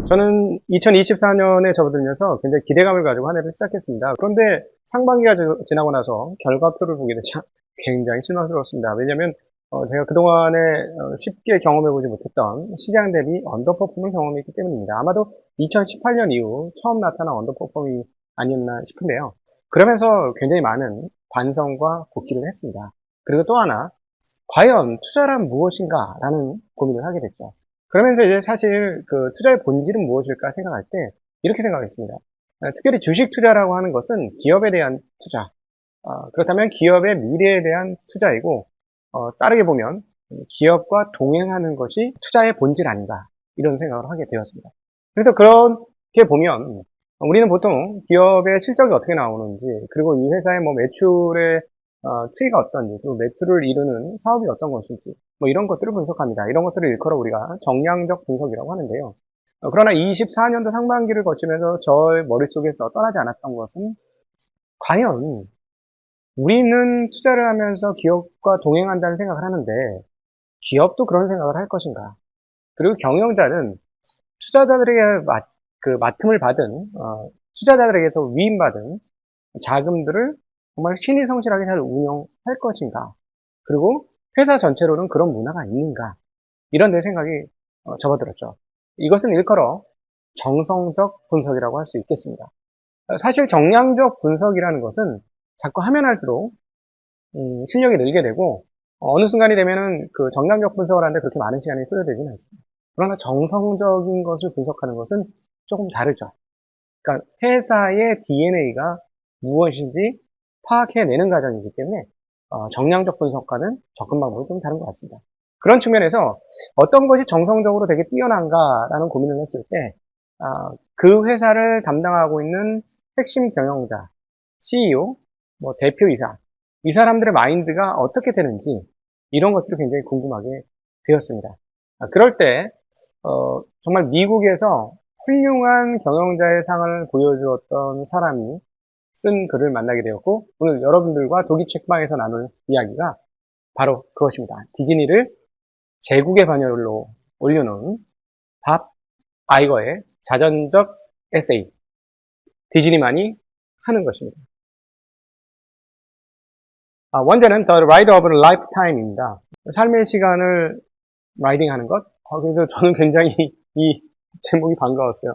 저는 2024년에 접어들면서 굉장히 기대감을 가지고 한 해를 시작했습니다. 그런데 상반기가 지나고 나서 결과표를 보게 되자 굉장히 실망스러웠습니다. 왜냐하면 제가 그동안에 쉽게 경험해보지 못했던 시장 대비 언더퍼폼을 경험했기 때문입니다. 아마도 2018년 이후 처음 나타난 언더퍼폼이 아니었나 싶은데요. 그러면서 굉장히 많은 반성과 복귀를 했습니다. 그리고 또 하나, 과연 투자란 무엇인가 라는 고민을 하게 됐죠. 그러면서 이제 사실 그 투자의 본질은 무엇일까 생각할 때 이렇게 생각했습니다. 특별히 주식 투자라고 하는 것은 기업에 대한 투자, 그렇다면 기업의 미래에 대한 투자이고, 따르게 보면 기업과 동행하는 것이 투자의 본질 아닌가 이런 생각을 하게 되었습니다. 그래서 그렇게 보면 우리는 보통 기업의 실적이 어떻게 나오는지, 그리고 이 회사의 뭐 매출의 추이가 어떤지, 그리고 매출을 이루는 사업이 어떤 것인지, 뭐 이런 것들을 분석합니다. 이런 것들을 일컬어 우리가 정량적 분석이라고 하는데요. 그러나 24년도 상반기를 거치면서 저의 머릿속에서 떠나지 않았던 것은 과연 우리는 투자를 하면서 기업과 동행한다는 생각을 하는데 기업도 그런 생각을 할 것인가? 그리고 경영자는 투자자들에게 맡음을 받은 투자자들에게서 위임받은 자금들을 정말 신이 성실하게 잘 운영할 것인가? 그리고 회사 전체로는 그런 문화가 있는가? 이런 데 생각이 접어들었죠. 이것은 일컬어 정성적 분석이라고 할 수 있겠습니다. 사실 정량적 분석이라는 것은 자꾸 하면 할수록 실력이 늘게 되고 어느 순간이 되면은 그 정량적 분석을 하는데 그렇게 많은 시간이 소요되지는 않습니다. 그러나 정성적인 것을 분석하는 것은 조금 다르죠. 그러니까 회사의 DNA가 무엇인지 파악해내는 과정이기 때문에 정량적 분석과는 접근 방법이 좀 다른 것 같습니다. 그런 측면에서 어떤 것이 정성적으로 되게 뛰어난가라는 고민을 했을 때, 그 회사를 담당하고 있는 핵심 경영자, CEO, 뭐 대표이사, 이 사람들의 마인드가 어떻게 되는지 이런 것들이 굉장히 궁금하게 되었습니다. 그럴 때 정말 미국에서 훌륭한 경영자의 상을 보여주었던 사람이 쓴 글을 만나게 되었고 오늘 여러분들과 독일 책방에서 나눌 이야기가 바로 그것입니다. 디즈니를 제국의 반열로 올려놓은 밥 아이거의 자전적 에세이, 디즈니만이 하는 것입니다. 원제는 The Ride of a Lifetime입니다. 삶의 시간을 라이딩하는 것? 그래서 저는 굉장히 이 제목이 반가웠어요.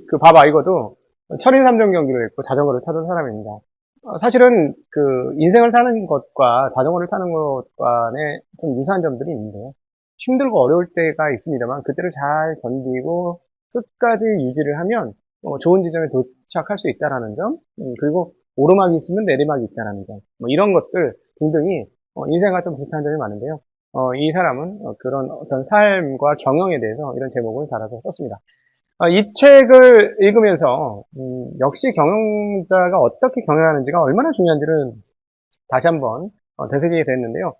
그 밥 아이거도 철인 3종 경기를 했고 자전거를 타던 사람입니다. 사실은 그 인생을 사는 것과 자전거를 타는 것 간에 좀 유사한 점들이 있는데요. 힘들고 어려울 때가 있습니다만 그때를 잘 견디고 끝까지 유지를 하면 좋은 지점에 도착할 수 있다는 점, 그리고 오르막이 있으면 내리막이 있다는 점, 뭐 이런 것들 등등이 인생과 좀 비슷한 점이 많은데요. 이 사람은 그런 어떤 삶과 경영에 대해서 이런 제목을 달아서 썼습니다. 이 책을 읽으면서 역시 경영자가 어떻게 경영하는지가 얼마나 중요한지를 다시 한번 되새기게 됐는데요.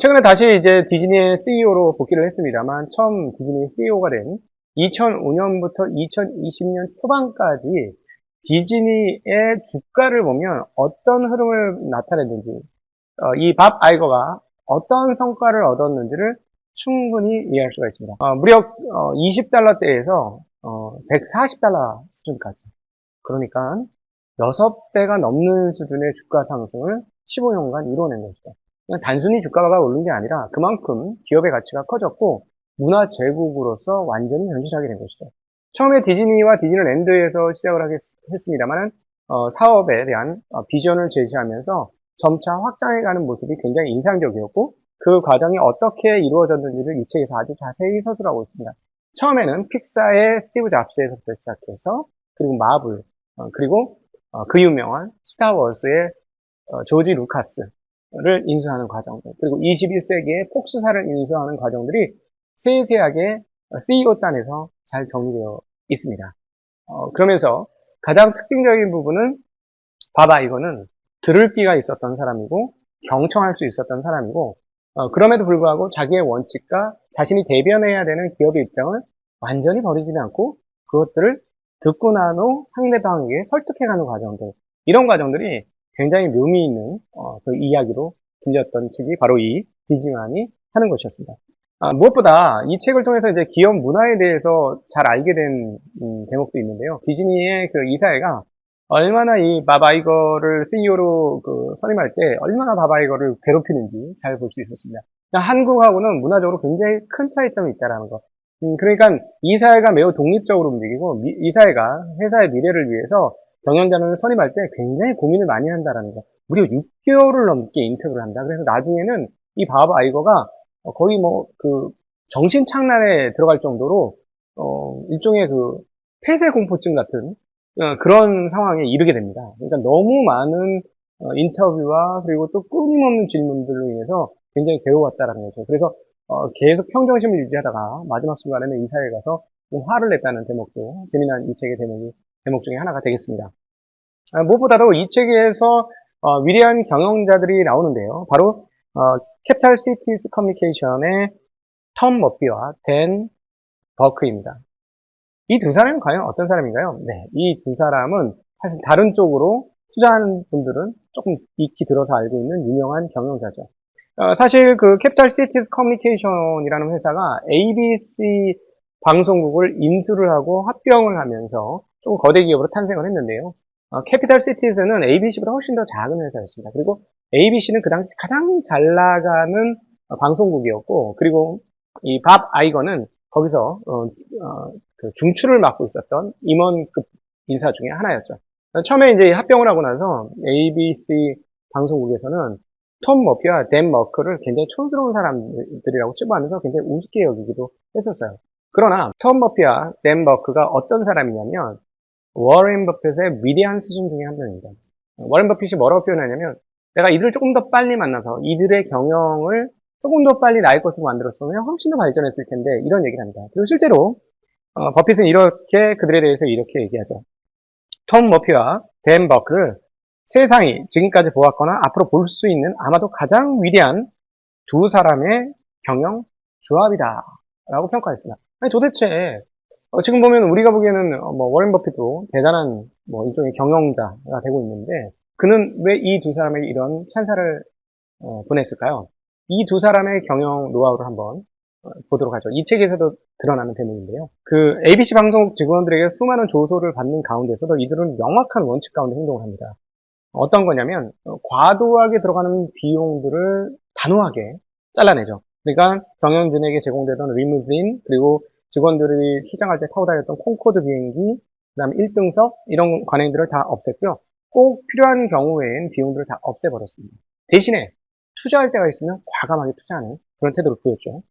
최근에 다시 이제 디즈니의 CEO로 복귀를 했습니다만 처음 디즈니 CEO가 된 2005년부터 2020년 초반까지 디즈니의 주가를 보면 어떤 흐름을 나타냈는지, 이 밥 아이거가 어떤 성과를 얻었는지를 충분히 이해할 수가 있습니다. 무려 20달러대에서 140달러 수준까지. 그러니까 6배가 넘는 수준의 주가 상승을 15년간 이뤄낸 것이죠. 그냥 단순히 주가가 오른 게 아니라 그만큼 기업의 가치가 커졌고 문화 제국으로서 완전히 변질하게 된 것이죠. 처음에 디즈니와 디즈니랜드에서 시작을 했습니다만 사업에 대한 비전을 제시하면서 점차 확장해가는 모습이 굉장히 인상적이었고 그 과정이 어떻게 이루어졌는지를 이 책에서 아주 자세히 서술하고 있습니다. 처음에는 픽사의 스티브 잡스에서부터 시작해서 그리고 마블, 그리고 그 유명한 스타워즈의 조지 루카스를 인수하는 과정들, 그리고 21세기의 폭스사를 인수하는 과정들이 세세하게 CEO단에서 잘 정리되어 있습니다. 그러면서 가장 특징적인 부분은 봐봐 이거는 들을 끼가 있었던 사람이고 경청할 수 있었던 사람이고 그럼에도 불구하고 자기의 원칙과 자신이 대변해야 되는 기업의 입장을 완전히 버리지는 않고 그것들을 듣고 난 후 상대방에게 설득해가는 과정들, 이런 과정들이 굉장히 묘미 있는 그 이야기로 들렸던 책이 바로 이 디즈만이 하는 것이었습니다. 무엇보다 이 책을 통해서 이제 기업 문화에 대해서 잘 알게 된 대목도 있는데요. 디즈니의 그 이사회가 얼마나 이 밥 아이거를 CEO로 선임할 때 얼마나 밥 아이거를 괴롭히는지 잘 볼 수 있었습니다. 그러니까 한국하고는 문화적으로 굉장히 큰 차이점이 있다라는 거. 그러니까 이사회가 매우 독립적으로 움직이고 이사회가 회사의 미래를 위해서 경영자를 선임할 때 굉장히 고민을 많이 한다라는 거. 무려 6개월을 넘게 인터뷰를 합니다. 그래서 나중에는 이 밥 아이거가 거의 정신착란에 들어갈 정도로, 일종의 폐쇄 공포증 같은, 그런 상황에 이르게 됩니다. 그러니까 너무 많은, 인터뷰와 그리고 또 끊임없는 질문들로 인해서 굉장히 괴로웠다라는 거죠. 그래서, 계속 평정심을 유지하다가 마지막 순간에는 이사회에 가서 좀 화를 냈다는 대목도 재미난 이 책의 대목 중에 하나가 되겠습니다. 무엇보다도 이 책에서, 위대한 경영자들이 나오는데요. 바로, 캐피탈 시티즈 커뮤니케이션의 톰 머피와 댄 버크입니다. 이 두 사람은 과연 어떤 사람인가요? 네, 이 두 사람은 사실 다른 쪽으로 투자하는 분들은 조금 익히 들어서 알고 있는 유명한 경영자죠. 사실 캐피탈 시티즈 커뮤니케이션이라는 회사가 ABC 방송국을 인수를 하고 합병을 하면서 조금 거대 기업으로 탄생을 했는데요. 캐피탈 시티즈는 ABC보다 훨씬 더 작은 회사였습니다. 그리고 ABC는 그 당시 가장 잘 나가는 방송국이었고, 그리고 이 밥 아이거는 거기서 중추를 맡고 있었던 임원급 인사 중에 하나였죠. 처음에 이제 합병을 하고 나서 ABC 방송국에서는 톰 머피와 댄 머크를 굉장히 촌스러운 사람들이라고 찝어하면서 굉장히 우습게 여기기도 했었어요. 그러나 톰 머피와 댄 머크가 어떤 사람이냐면 워렌 버핏의 위대한 스승 중에 한 명입니다. 워렌 버핏이 뭐라고 표현하냐면 내가 이들을 조금 더 빨리 만나서 이들의 경영을 조금 더 빨리 나을 것으로 만들었으면 훨씬 더 발전했을 텐데 이런 얘기를 합니다. 그리고 실제로 버핏은 이렇게 그들에 대해서 이렇게 얘기하죠. 톰 머피와 댄 버크를 세상이 지금까지 보았거나 앞으로 볼 수 있는 아마도 가장 위대한 두 사람의 경영 조합이다 라고 평가했습니다. 아니 도대체 지금 보면 우리가 보기에는 워렌 버핏도 대단한 일종의 경영자가 되고 있는데 그는 왜 이 두 사람에게 이런 찬사를 보냈을까요? 이 두 사람의 경영 노하우를 한번 보도록 하죠. 이 책에서도 드러나는 대목인데요. ABC 방송국 직원들에게 수많은 조소를 받는 가운데서도 이들은 명확한 원칙 가운데 행동을 합니다. 어떤 거냐면 과도하게 들어가는 비용들을 단호하게 잘라내죠. 그러니까 경영진에게 제공되던 리무진 그리고 직원들이 출장할 때 타고 다녔던 콩코드 비행기 그다음에 1등석 이런 관행들을 다 없앴고요. 꼭 필요한 경우에는 비용들을 다 없애버렸습니다. 대신에 투자할 때가 있으면 과감하게 투자하는 그런 태도를 보였죠.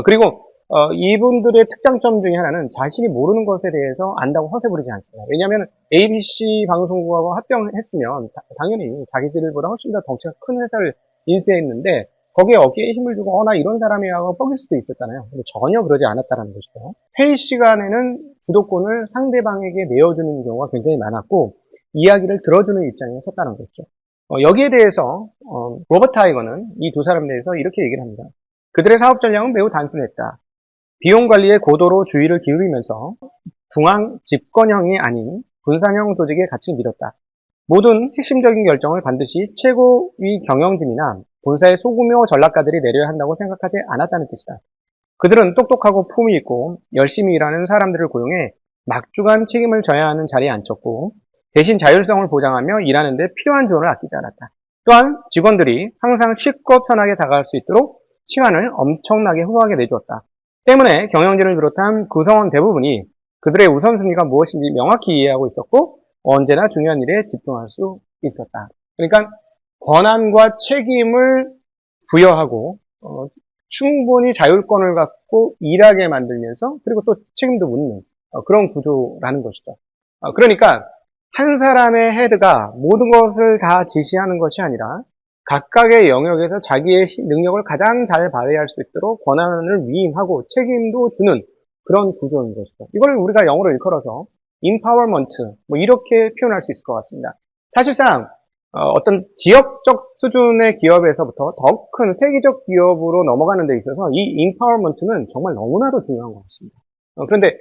그리고 이분들의 특장점 중에 하나는 자신이 모르는 것에 대해서 안다고 허세 부리지 않습니다. 왜냐하면 ABC 방송국하고 합병했으면 당연히 자기들보다 훨씬 더 덩치가 큰 회사를 인수했는데 거기에 어깨에 힘을 주고 나 이런 사람이야 하고 뻐길 수도 있었잖아요. 근데 전혀 그러지 않았다는 것이죠. 회의 시간에는 주도권을 상대방에게 내어주는 경우가 굉장히 많았고 이야기를 들어주는 입장에 섰다는 거죠. 여기에 대해서 로버트 아이거는 이 두 사람에 대해서 이렇게 얘기를 합니다. 그들의 사업 전략은 매우 단순했다. 비용 관리에 고도로 주의를 기울이면서 중앙 집권형이 아닌 분산형 조직의 가치를 믿었다. 모든 핵심적인 결정을 반드시 최고위 경영진이나 본사의 소규모 전략가들이 내려야 한다고 생각하지 않았다는 뜻이다. 그들은 똑똑하고 품위 있고 열심히 일하는 사람들을 고용해 막중한 책임을 져야 하는 자리에 앉혔고 대신 자율성을 보장하며 일하는 데 필요한 돈을 아끼지 않았다. 또한 직원들이 항상 쉽고 편하게 다가갈 수 있도록 시간을 엄청나게 후하게 내주었다. 때문에 경영진을 비롯한 구성원 대부분이 그들의 우선순위가 무엇인지 명확히 이해하고 있었고 언제나 중요한 일에 집중할 수 있었다. 그러니까 권한과 책임을 부여하고 충분히 자율권을 갖고 일하게 만들면서 그리고 또 책임도 묻는 그런 구조라는 것이죠. 그러니까 한 사람의 헤드가 모든 것을 다 지시하는 것이 아니라 각각의 영역에서 자기의 능력을 가장 잘 발휘할 수 있도록 권한을 위임하고 책임도 주는 그런 구조인 것이죠. 이걸 우리가 영어로 일컬어서 empowerment 이렇게 표현할 수 있을 것 같습니다. 사실상 어떤 지역적 수준의 기업에서부터 더 큰 세계적 기업으로 넘어가는 데 있어서 이 empowerment는 정말 너무나도 중요한 것 같습니다. 그런데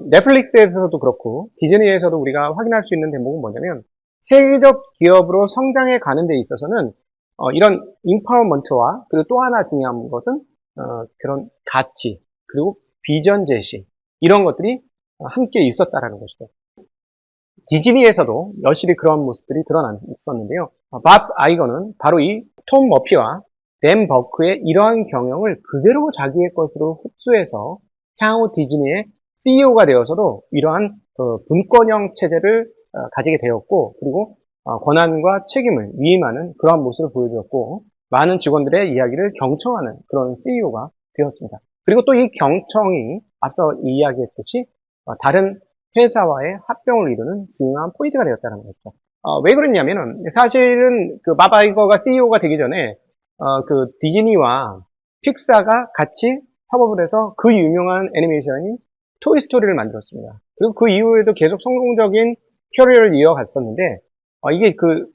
넷플릭스에서도 그렇고 디즈니에서도 우리가 확인할 수 있는 대목은 뭐냐면 세계적 기업으로 성장해 가는 데 있어서는 이런 empowerment와 그리고 또 하나 중요한 것은 그런 가치, 그리고 비전 제시, 이런 것들이 함께 있었다라는 것이죠. 디즈니에서도 여실히 그런 모습들이 드러났었는데요. 밥 아이거는 바로 이 톰 머피와 댄 버크의 이러한 경영을 그대로 자기의 것으로 흡수해서 향후 디즈니의 CEO가 되어서도 이러한 분권형 체제를 가지게 되었고, 그리고 권한과 책임을 위임하는 그러한 모습을 보여주었고, 많은 직원들의 이야기를 경청하는 그런 CEO가 되었습니다. 그리고 또 이 경청이 앞서 이야기했듯이 다른 회사와의 합병을 이루는 중요한 포인트가 되었다는 것이죠. 왜 그랬냐면은 사실은 그 밥 아이거가 CEO가 되기 전에 그 디즈니와 픽사가 같이 협업을 해서 그 유명한 애니메이션인 토이스토리를 만들었습니다. 그리고 그 이후에도 계속 성공적인 캐리어를 이어갔었는데 이게 그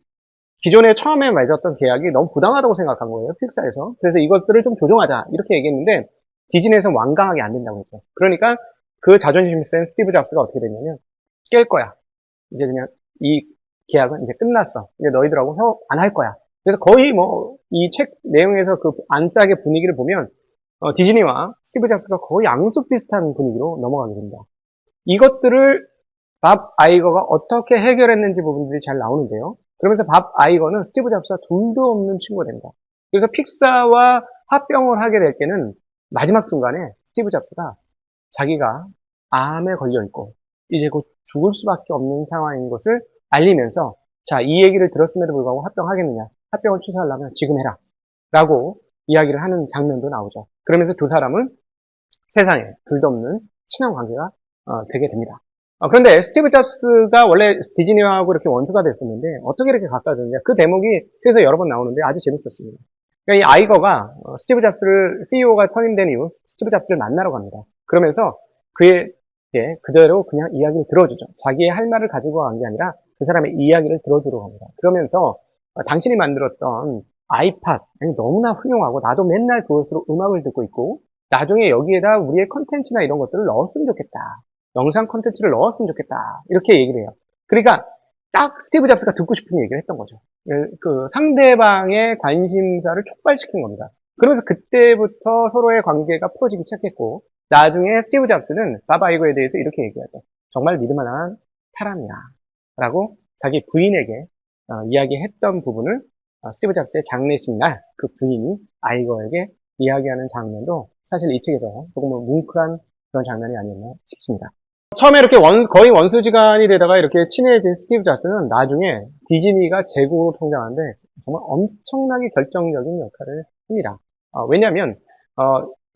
기존에 처음에 맺었던 계약이 너무 부당하다고 생각한 거예요, 픽사에서. 그래서 이것들을 좀 조정하자 이렇게 얘기했는데 디즈니에서 완강하게 안 된다고 했죠. 그러니까 그 자존심 센 스티브 잡스가 어떻게 됐냐면 깰 거야. 이제 그냥 이 계약은 이제 끝났어. 이제 너희들하고 협업 안 할 거야. 그래서 거의 뭐 이 책 내용에서 그 안짝의 분위기를 보면 디즈니와 스티브 잡스가 거의 앙숙 비슷한 분위기로 넘어가게 됩니다. 이것들을 밥 아이거가 어떻게 해결했는지 부분들이 잘 나오는데요. 그러면서 밥 아이거는 스티브 잡스와 둘도 없는 친구가 됩니다. 그래서 픽사와 합병을 하게 될 때는 마지막 순간에 스티브 잡스가 자기가 암에 걸려있고 이제 곧 죽을 수밖에 없는 상황인 것을 알리면서 자, 이 얘기를 들었음에도 불구하고 합병하겠느냐, 합병을 취소하려면 지금 해라 라고 이야기를 하는 장면도 나오죠. 그러면서 두 사람은 세상에 둘도 없는 친한 관계가 되게 됩니다. 그런데 스티브 잡스가 원래 디즈니하고 이렇게 원수가 됐었는데 어떻게 이렇게 가까워졌느냐, 그 대목이 책에서 여러 번 나오는데 아주 재밌었습니다. 그러니까 이 아이거가 스티브 잡스를 CEO가 선임된 이후 스티브 잡스를 만나러 갑니다. 그러면서 그의 그대로 그냥 이야기를 들어주죠. 자기의 할 말을 가지고 간 게 아니라 그 사람의 이야기를 들어주러 갑니다. 그러면서 당신이 만들었던 아이팟 너무나 훌륭하고 나도 맨날 그것으로 음악을 듣고 있고 나중에 여기에다 우리의 컨텐츠나 이런 것들을 넣었으면 좋겠다. 영상 컨텐츠를 넣었으면 좋겠다. 이렇게 얘기를 해요. 그러니까 딱 스티브 잡스가 듣고 싶은 얘기를 했던 거죠. 그 상대방의 관심사를 촉발시킨 겁니다. 그러면서 그때부터 서로의 관계가 풀어지기 시작했고 나중에 스티브 잡스는 밥 아이거에 대해서 이렇게 얘기하죠. 정말 믿을만한 사람이야 라고 자기 부인에게 이야기했던 부분을 스티브 잡스의 장례식 날 그 부인이 아이거에게 이야기하는 장면도 사실 이 책에서 조금 뭉클한 그런 장면이 아니었나 싶습니다. 처음에 이렇게 거의 원수지간이 되다가 이렇게 친해진 스티브 잡스는 나중에 디즈니가 제국으로 성장하는데 정말 엄청나게 결정적인 역할을 합니다. 왜냐하면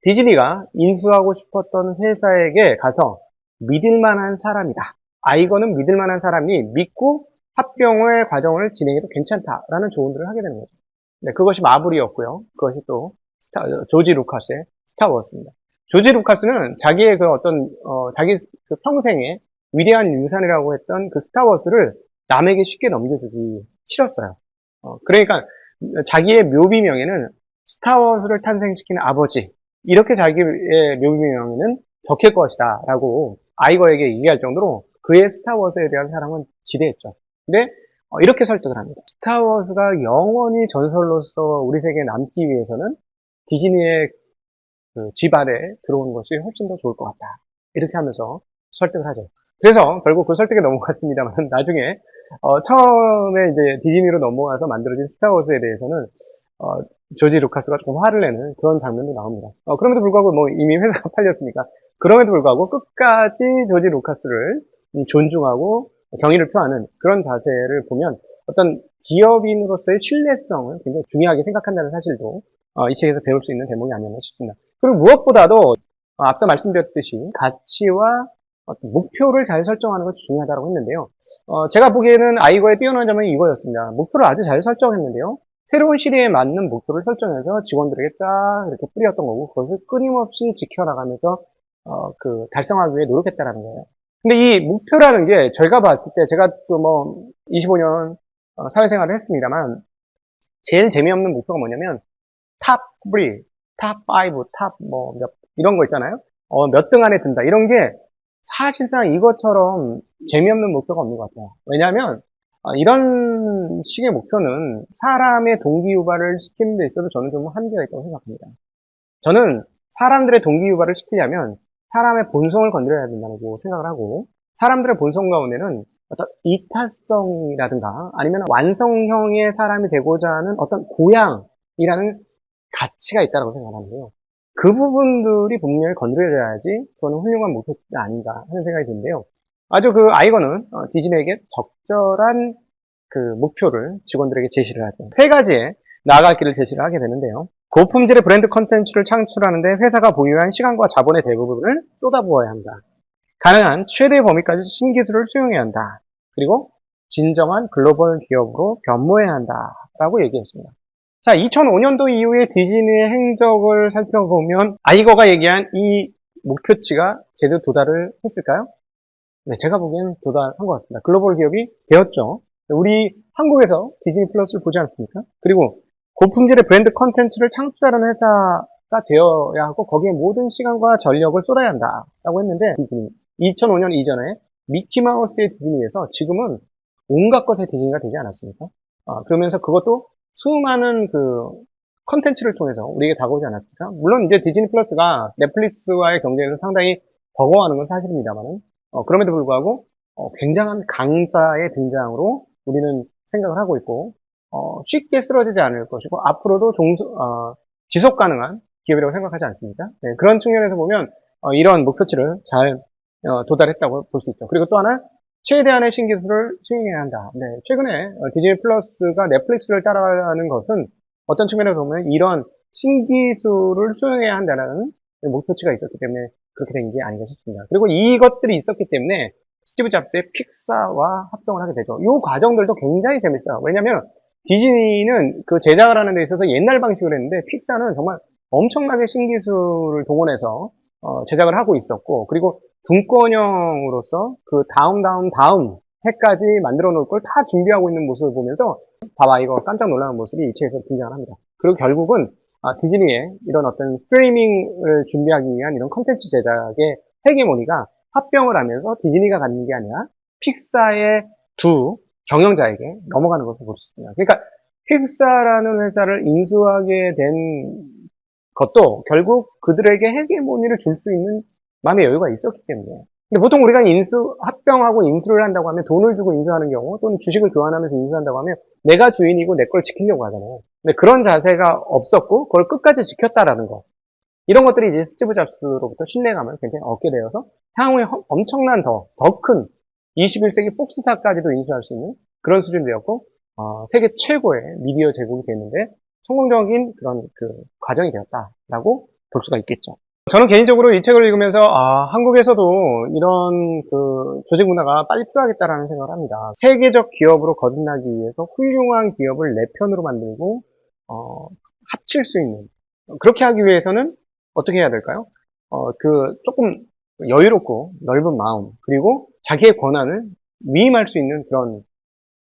디즈니가 인수하고 싶었던 회사에게 가서 믿을만한 사람이다. 아이거는 믿을만한 사람이 믿고 합병의 과정을 진행해도 괜찮다라는 조언들을 하게 되는 거죠. 네, 그것이 마블이었고요. 그것이 또 조지 루카스의 스타워즈입니다. 조지 루카스는 자기의 그 어떤 자기 그 평생의 위대한 유산이라고 했던 그 스타워즈를 남에게 쉽게 넘겨주기 싫었어요. 그러니까 자기의 묘비명에는 스타워즈를 탄생시킨 아버지 이렇게 자기의 묘비명에는 적힐 것이다 라고 아이거에게 얘기할 정도로 그의 스타워즈에 대한 사랑은 지대했죠. 근데 이렇게 설득을 합니다. 스타워즈가 영원히 전설로서 우리 세계에 남기 위해서는 디즈니의 그 집 아래 들어오는 것이 훨씬 더 좋을 것 같다. 이렇게 하면서 설득을 하죠. 그래서 결국 그 설득에 넘어갔습니다만 나중에 처음에 이제 디즈니로 넘어와서 만들어진 스타워즈에 대해서는 조지 루카스가 조금 화를 내는 그런 장면도 나옵니다. 그럼에도 불구하고 뭐 이미 회사가 팔렸으니까 그럼에도 불구하고 끝까지 조지 루카스를 존중하고 경의를 표하는 그런 자세를 보면 어떤 기업인으로서의 신뢰성을 굉장히 중요하게 생각한다는 사실도 이 책에서 배울 수 있는 대목이 아니었나 싶습니다. 그리고 무엇보다도 앞서 말씀드렸듯이 가치와 어떤 목표를 잘 설정하는 것이 중요하다고 했는데요. 제가 보기에는 아이거의 뛰어난 점은 이거였습니다. 목표를 아주 잘 설정했는데요. 새로운 시대에 맞는 목표를 설정해서 직원들에게 쫙 이렇게 뿌렸던 거고 그것을 끊임없이 지켜나가면서 달성하기 위해 노력했다라는 거예요. 근데 이 목표라는 게 저희가 봤을 때 제가 또 뭐 25년 사회생활을 했습니다만 제일 재미없는 목표가 뭐냐면 탑 3, 탑 5, 탑 뭐 이런 거 있잖아요. 몇 등 안에 든다. 이런 게 사실상 이것처럼 재미없는 목표가 없는 것 같아요. 왜냐하면 이런 식의 목표는 사람의 동기유발을 시키는 데 있어서 저는 좀 한계가 있다고 생각합니다. 저는 사람들의 동기유발을 시키려면 사람의 본성을 건드려야 된다고 생각을 하고, 사람들의 본성 가운데는 어떤 이타성이라든가 아니면 완성형의 사람이 되고자 하는 어떤 고향이라는 가치가 있다고 생각하는데요. 그 부분들이 분명히 건드려야지 그거는 훌륭한 목표가 아닌가 하는 생각이 드는데요. 아주 그 아이건은 디즈니에게 적절한 그 목표를 직원들에게 제시를 하죠. 세 가지의 나아갈 길을 제시를 하게 되는데요. 고품질의 브랜드 컨텐츠를 창출하는데 회사가 보유한 시간과 자본의 대부분을 쏟아부어야 한다. 가능한 최대의 범위까지 신기술을 수용해야 한다. 그리고 진정한 글로벌 기업으로 변모해야 한다. 라고 얘기했습니다. 자, 2005년도 이후에 디즈니의 행적을 살펴보면 아이거가 얘기한 이 목표치가 제대로 도달을 했을까요? 네, 제가 보기엔 도달한 것 같습니다. 글로벌 기업이 되었죠. 우리 한국에서 디즈니 플러스를 보지 않습니까? 그리고 고품질의 브랜드 컨텐츠를 창출하는 회사가 되어야 하고 거기에 모든 시간과 전력을 쏟아야 한다라고 했는데 디즈니 2005년 이전에 미키마우스의 디즈니에서 지금은 온갖 것의 디즈니가 되지 않았습니까? 그러면서 그것도 수많은 그 컨텐츠를 통해서 우리에게 다가오지 않았습니까? 물론 이제 디즈니 플러스가 넷플릭스와의 경쟁에서 상당히 버거워하는 건 사실입니다만 그럼에도 불구하고 굉장한 강자의 등장으로 우리는 생각을 하고 있고 쉽게 쓰러지지 않을 것이고 앞으로도 지속 가능한 기업이라고 생각하지 않습니까? 네, 그런 측면에서 보면 이런 목표치를 잘 도달했다고 볼 수 있죠. 그리고 또 하나 최대한의 신기술을 수행해야 한다. 네, 최근에 디즈니 플러스가 넷플릭스를 따라가는 것은 어떤 측면에서 보면 이런 신기술을 수행해야 한다는 목표치가 있었기 때문에 그렇게 된 게 아닌가 싶습니다. 그리고 이것들이 있었기 때문에 스티브 잡스의 픽사와 합병을 하게 되죠. 이 과정들도 굉장히 재밌어요. 왜냐하면 디즈니는 그 제작을 하는 데 있어서 옛날 방식으로 했는데 픽사는 정말 엄청나게 신기술을 동원해서 제작을 하고 있었고 그리고 분권형으로서 그 다음 해까지 만들어 놓을 걸 다 준비하고 있는 모습을 보면서 봐봐 이거 깜짝 놀라는 모습이 이 책에서 등장을 합니다. 그리고 결국은 디즈니의 이런 어떤 스트리밍을 준비하기 위한 이런 컨텐츠 제작의 헤게모니가 합병을 하면서 디즈니가 갖는 게 아니라 픽사의 두 경영자에게 넘어가는 것을 볼 수 있습니다. 그러니까 픽사라는 회사를 인수하게 된 것도 결국 그들에게 헤게모니를 줄 수 있는 마음의 여유가 있었기 때문에. 근데 보통 우리가 합병하고 인수를 한다고 하면 돈을 주고 인수하는 경우 또는 주식을 교환하면서 인수한다고 하면 내가 주인이고 내 걸 지키려고 하잖아요. 근데 그런 자세가 없었고 그걸 끝까지 지켰다라는 거. 이런 것들이 이제 스티브 잡스로부터 신뢰감을 굉장히 얻게 되어서 향후에 엄청난 더 큰 21세기 폭스사까지도 인수할 수 있는 그런 수준이 되었고, 세계 최고의 미디어 제국이 됐는데 성공적인 그런 그 과정이 되었다라고 볼 수가 있겠죠. 저는 개인적으로 이 책을 읽으면서 한국에서도 이런 그 조직 문화가 빨리 필요하겠다라는 생각을 합니다. 세계적 기업으로 거듭나기 위해서 훌륭한 기업을 내 편으로 만들고 합칠 수 있는 그렇게 하기 위해서는 어떻게 해야 될까요? 조금 여유롭고 넓은 마음 그리고 자기의 권한을 위임할 수 있는 그런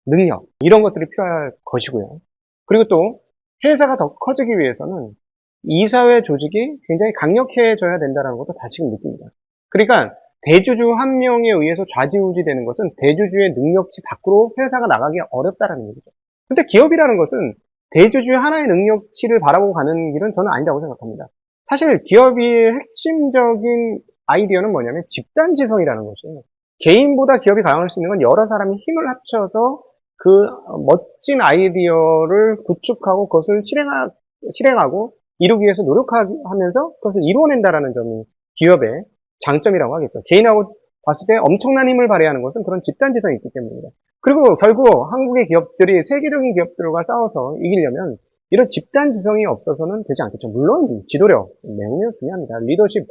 능력 이런 것들이 필요할 것이고요. 그리고 또 회사가 더 커지기 위해서는 이사회 조직이 굉장히 강력해져야 된다는 것도 다시금 느낍니다. 그러니까 대주주 한 명에 의해서 좌지우지 되는 것은 대주주의 능력치 밖으로 회사가 나가기 어렵다는 얘기죠. 근데 기업이라는 것은 대주주의 하나의 능력치를 바라보고 가는 길은 저는 아니라고 생각합니다. 사실 기업의 핵심적인 아이디어는 뭐냐면 집단지성이라는 것이에요. 개인보다 기업이 강할 수 있는 건 여러 사람이 힘을 합쳐서 그 멋진 아이디어를 구축하고 그것을 실행하고 이루기 위해서 노력하면서 그것을 이루어낸다라는 점이 기업의 장점이라고 하겠죠. 개인하고 봤을 때 엄청난 힘을 발휘하는 것은 그런 집단지성이 있기 때문입니다. 그리고 결국 한국의 기업들이 세계적인 기업들과 싸워서 이기려면 이런 집단지성이 없어서는 되지 않겠죠. 물론 지도력 매우 중요합니다. 리더십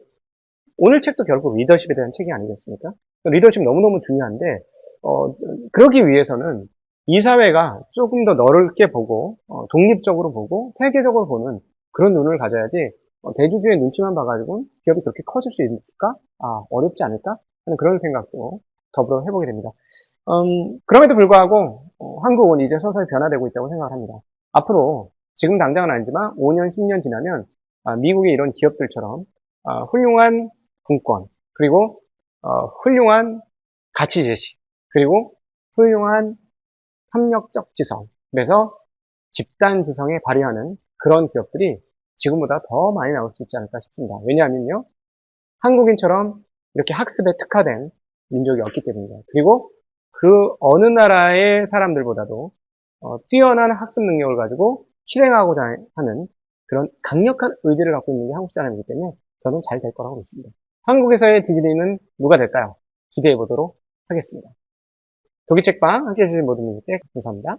오늘 책도 결국 리더십에 대한 책이 아니겠습니까? 리더십 너무너무 중요한데 그러기 위해서는 이 사회가 조금 더 넓게 보고 독립적으로 보고 세계적으로 보는 그런 눈을 가져야지 대주주의 눈치만 봐가지고 기업이 그렇게 커질 수 있을까? 어렵지 않을까? 하는 그런 생각도 더불어 해보게 됩니다. 그럼에도 불구하고 한국은 이제 서서히 변화되고 있다고 생각을 합니다. 앞으로 지금 당장은 아니지만 5년, 10년 지나면 미국의 이런 기업들처럼 훌륭한 분권 그리고 훌륭한 가치 제시 그리고 훌륭한 협력적 지성 그래서 집단 지성에 발휘하는 그런 기업들이 지금보다 더 많이 나올 수 있지 않을까 싶습니다. 왜냐하면요, 한국인처럼 이렇게 학습에 특화된 민족이 없기 때문입니다. 그리고 그 어느 나라의 사람들보다도 뛰어난 학습 능력을 가지고 실행하고자 하는 그런 강력한 의지를 갖고 있는 게 한국 사람이기 때문에 저는 잘 될 거라고 믿습니다. 한국에서의 디즈니는 누가 될까요? 기대해 보도록 하겠습니다. 독일책방 함께 해주신 모든 분들께 감사합니다.